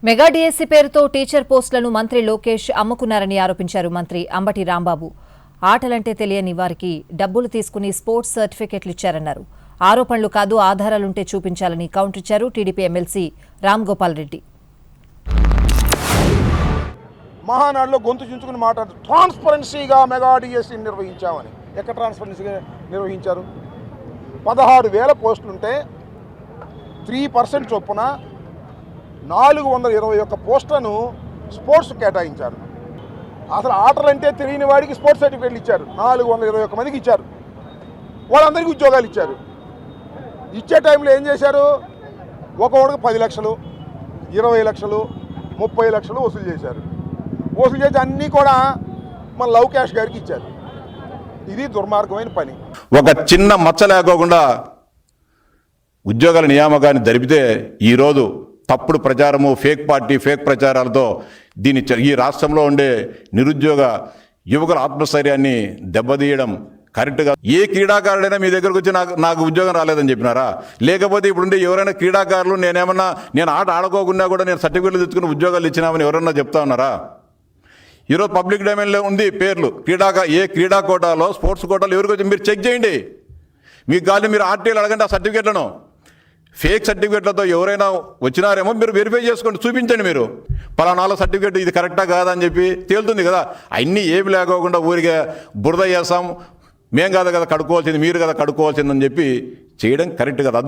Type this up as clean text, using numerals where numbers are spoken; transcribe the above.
Mega DSC పేరుతో teacher పోస్టులను మంత్రి లోకేష్ అమ్ముకున్నారని ఆరోపించారు మంత్రి అంబటి రాంబాబు. ఆటలంటే తెలియని వారికి డబ్బులు తీసుకుని స్పోర్ట్స్ సర్టిఫికెట్లు ఇచ్చారన్నారు. ఆరోపణలు కాదు, ఆధారాలుంటే చూపించాలని కౌంటర్ ఇచ్చారు టీడీపీ ఎమ్మెల్సీ రామ్ గోపాల్ రెడ్డి. మహానాడులో గొంతు చుంచుకుని మాట్లాడుతూ ట్రాన్స్పరెన్సీగా మెగా డిఎస్సీ నిర్వహించామని. ఎక్కడ ట్రాన్స్పరెన్సీగా నిర్వహించారు? 16,000 పోస్టులుంటే 3% చొప్పున 421 పోస్టులను స్పోర్ట్స్ కేటాయించారు. అసలు ఆటలంటే తెలియని వాడికి స్పోర్ట్స్ సర్టిఫికేట్లు ఇచ్చారు. 421 మందికి ఇచ్చారు. వాళ్ళందరికీ ఉద్యోగాలు ఇచ్చారు. ఇచ్చే టైంలో ఏం చేశారు? ఒక్కొక్కడికి 10 లక్షలు, 20 లక్షలు, 30 లక్షలు వసూలు చేశారు. వసూలు చేసి అన్నీ కూడా మన లవ్ క్యాష్ గారికి ఇచ్చారు. ఇది దుర్మార్గమైన పని. ఒక చిన్న మచ్చ లేకోకుండా ఉద్యోగాల నియామకాన్ని జరిపితే ఈరోజు తప్పుడు ప్రచారము, ఫేక్ పార్టీ, ఫేక్ ప్రచారాలతో ఈ రాష్ట్రంలో ఉండే నిరుద్యోగ యువకుల ఆత్మస్థైర్యాన్ని దెబ్బతీయడం కరెక్ట్గా. ఏ క్రీడాకారుడైనా మీ దగ్గరకు వచ్చి నాకు ఉద్యోగం రాలేదని చెప్పినారా? లేకపోతే ఇప్పుడుండే ఎవరైనా క్రీడాకారులు నేను ఆట ఆడుకోకుండా కూడా నేను సర్టిఫికెట్లు తెచ్చుకుని ఉద్యోగాలు ఇచ్చినామని ఎవరన్నా చెప్తా ఉన్నారా? ఈరోజు పబ్లిక్ డొమైన్లో ఉంది పేర్లు. ఏ క్రీడా కోటాలో, స్పోర్ట్స్ కోటాలో ఎవరికి వచ్చి మీరు చెక్ చేయండి. మీకు కాదు, మీరు ఆర్టీలు అడగండి ఆ సర్టిఫికెట్లను. ఫేక్ సర్టిఫికెట్లతో ఎవరైనా వచ్చినారేమో మీరు వెరిఫై చేసుకోండి, చూపించండి. మీరు పలానాలో సర్టిఫికెట్ ఇది కరెక్టా కాదా అని చెప్పి తేలుతుంది కదా. అన్నీ ఏమి లేకోకుండా ఊరికే బురద చేస్తాం, మేం కాదు కదా కడుక్కోవాల్సింది, మీరు కదా కడుక్కోవాల్సిందని చెప్పి చేయడం కరెక్ట్ కదా.